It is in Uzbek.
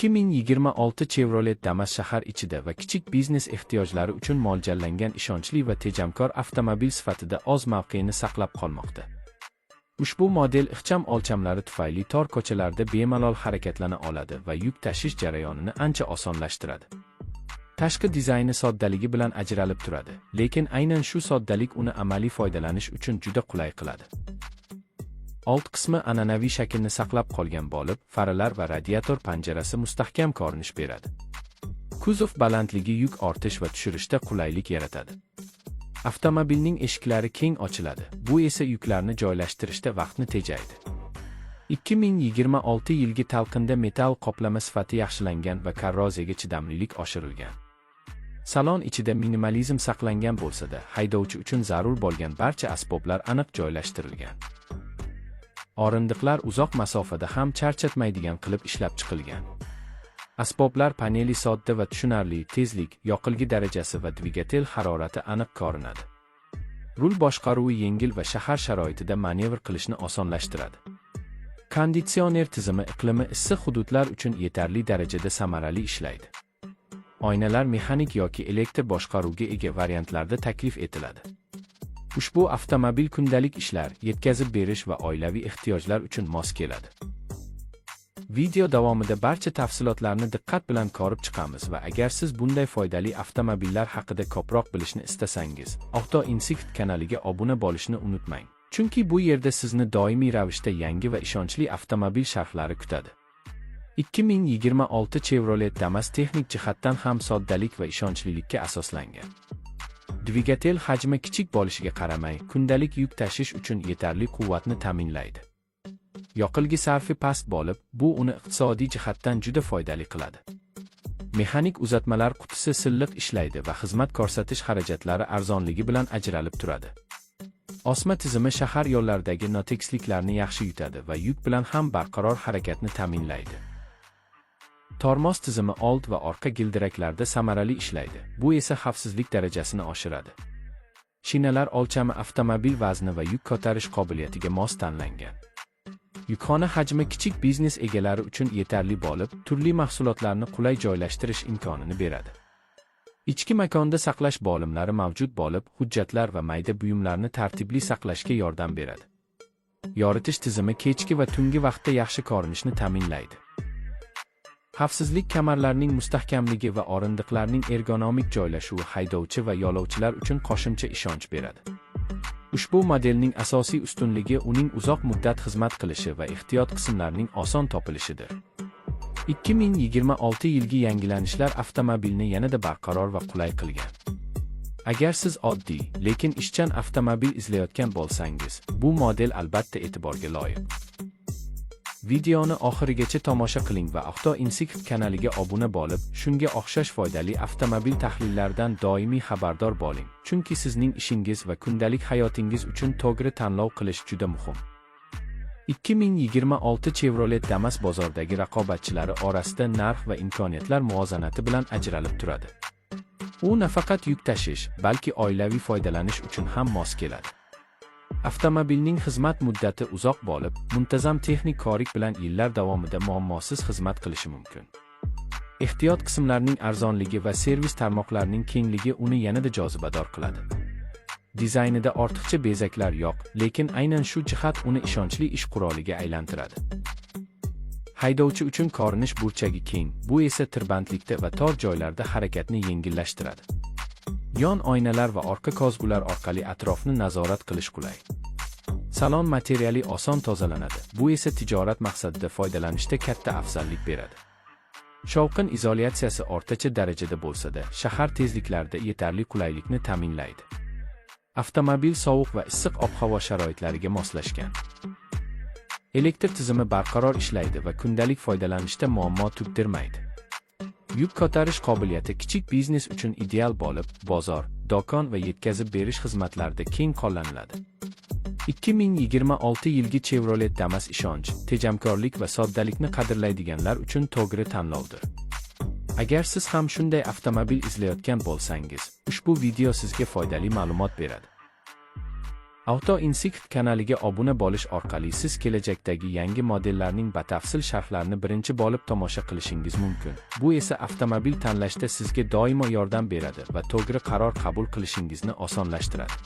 2026 Chevrolet Damas shahar ichida va kichik biznes ehtiyojlari uchun mo'ljallangan ishonchli va tejamkor avtomobil sifatida o'z mavqeini saqlab qolmoqda. Ushbu model ixcham o'lchamlari tufayli tor ko'chalarda bemalol harakatlana oladi va yuk tashish jarayonini ancha osonlashtiradi. Tashqi dizayni soddaligi bilan ajralib turadi, lekin aynan shu soddalik uni amaliy foydalanish uchun juda qulay qiladi. Old qismi an'anaviy shaklni saqlab qolgan bo'lib, faralar va radiator panjarasi mustahkam ko'rinish beradi. Kuzov balandligi yuk ortish va tushirishda qulaylik yaratadi. Avtomobilning eshiklari keng ochiladi, bu esa yuklarni joylashtirishda vaqtni tejaydi. 2026 yilgi talqinda metall qoplama sifati yaxshilangan va korroziyaga chidamlilik oshirilgan. Salon ichida minimalizm saqlangan bo'lsa-da, haydovchi uchun zarur bo'lgan barcha asboblar aniq joylashtirilgan. O'rindiqlar uzoq masofada ham charchatmaydigan qilib ishlab chiqilgan. Asboblar paneli sodda va tushunarli, tezlik, yoqilgi darajasi va dvigatel harorati aniq ko'rinadi. Rul boshqaruvi yengil va shahar sharoitida manevr qilishni osonlashtiradi. Konditsioner tizimi iqlimi issiq hududlar uchun yetarli darajada samarali ishlaydi. Oynalar mexanik yoki elektr boshqaruvga ega variantlarda taklif etiladi. Ushbu avtomobil kundalik ishlar, yetkazib berish va oilaviy ehtiyojlar uchun mos keladi. Video davomida barcha tafsilotlarni diqqat bilan ko'rib chiqamiz va agar siz bunday foydali avtomobillar haqida ko'proq bilishni istasangiz, Auto Insight kanaliga obuna bo'lishni unutmang. Chunki bu yerda sizni doimiy ravishda yangi va ishonchli avtomobil sharhlari kutadi. 2026 Chevrolet Damas texnik jihatdan ham soddalik va ishonchlilikka asoslangan. Dvigatel hajmi kichik bo'lishiga qaramay, kundalik yuk tashish uchun yetarli quvvatni ta'minlaydi. Yoqilgi sarfi past bo'lib, bu uni iqtisodiy jihatdan juda foydali qiladi. Mexanik uzatmalar qutisi silliq ishlaydi va xizmat ko'rsatish xarajatlari arzonligi bilan ajralib turadi. Osma tizimi shahar yo'llaridagi notekisliklarni yaxshi yutadi va yuk bilan ham barqaror harakatni ta'minlaydi. Tormoz tizimi old va orqa gildiraklarda samarali ishlaydi, bu esa xavfsizlik darajasini oshiradi. Shinalar o'lchami avtomobil vazni va yuk ko'tarish qobiliyatiga mos tanlangan. Yukxona hajmi kichik biznes egalari uchun yetarli bo'lib, turli mahsulotlarni qulay joylashtirish imkonini beradi. Ichki makonda saqlash bo'limlari mavjud bo'lib, hujjatlar va mayda buyumlarni tartibli saqlashga yordam beradi. Yoritish tizimi kechki va tungi vaqtda yaxshi ko'rinishni ta'minlaydi. Xavfsizlik kamarlarining mustahkamligi va o'rindiqlarning ergonomik joylashuvi haydovchi va yo'lovchilar uchun qo'shimcha ishonch beradi. Ushbu modelning asosiy ustunligi uning uzoq muddat xizmat qilishi va ehtiyot qismlarining oson topilishidir. 2026 yilgi yangilanishlar avtomobilni yanada barqaror va qulay qilgan. Agar siz oddiy, lekin ishchan avtomobil izlayotgan bo'lsangiz, bu model albatta e'tiborga loyiq. Videoni oxirigacha tomosha qiling va Auto Insight kanaliga obuna bo'lib, shunga o'xshash foydali avtomobil tahlillaridan doimiy xabardor bo'ling, chunki sizning ishingiz va kundalik hayotingiz uchun to'g'ri tanlov qilish juda muhim. 2026 Chevrolet Damas bozordagi raqobatchilari orasida narx va imkoniyatlar muvozanati bilan ajralib turadi. U nafaqat yuk tashish, balki oilaviy foydalanish uchun ham mos keladi. Avtomobilning xizmat muddati uzoq bo'lib, muntazam texnik ko'rik bilan yillar davomida muammosiz xizmat qilishi mumkin. Ehtiyot qismlarining arzonligi va servis tarmoqlarining kengligi uni yanada jozibador qiladi. Dizaynida ortiqcha bezaklar yo'q, lekin aynan shu jihat uni ishonchli ish quroliga aylantiradi. Haydovchi uchun ko'rinish burchagi keng, bu esa tirbandlikda va tor joylarda harakatni yengillashtiradi. Yon oynalar va orqa kozgular orqali atrofni nazorat qilish qulay. Salon materiali oson tozalanadi, bu esa tijorat maqsadida foydalanishda katta afzallik beradi. Shovqin izolyatsiyasi o'rtacha darajada bo'lsa-da, shahar tezliklarida yetarli qulaylikni ta'minlaydi. Avtomobil sovuq va issiq ob-havo sharoitlariga moslashgan. Elektr tizimi barqaror ishlaydi va kundalik foydalanishda muammo tug'dirmaydi. Yuk ko'tarish qobiliyati kichik biznes uchun ideal bo'lib, bozor, do'kon va yetkazib berish xizmatlarida keng qo'llaniladi. 2026 yilgi Chevrolet Damas ishonch, tejamkorlik va soddalikni qadrlaydiganlar uchun to'g'ri tanlovdir. Agar siz ham shunday avtomobil izlayotgan bo'lsangiz, ushbu video sizga foydali ma'lumot beradi. Auto Instinct kanaliga obuna bo'lish orqali siz kelajakdagi yangi modellarning batafsil sharhlarini birinchi bo'lib tomosha qilishingiz mumkin. Bu esa avtomobil tanlashda sizga doimo yordam beradi va to'g'ri qaror qabul qilishingizni osonlashtiradi.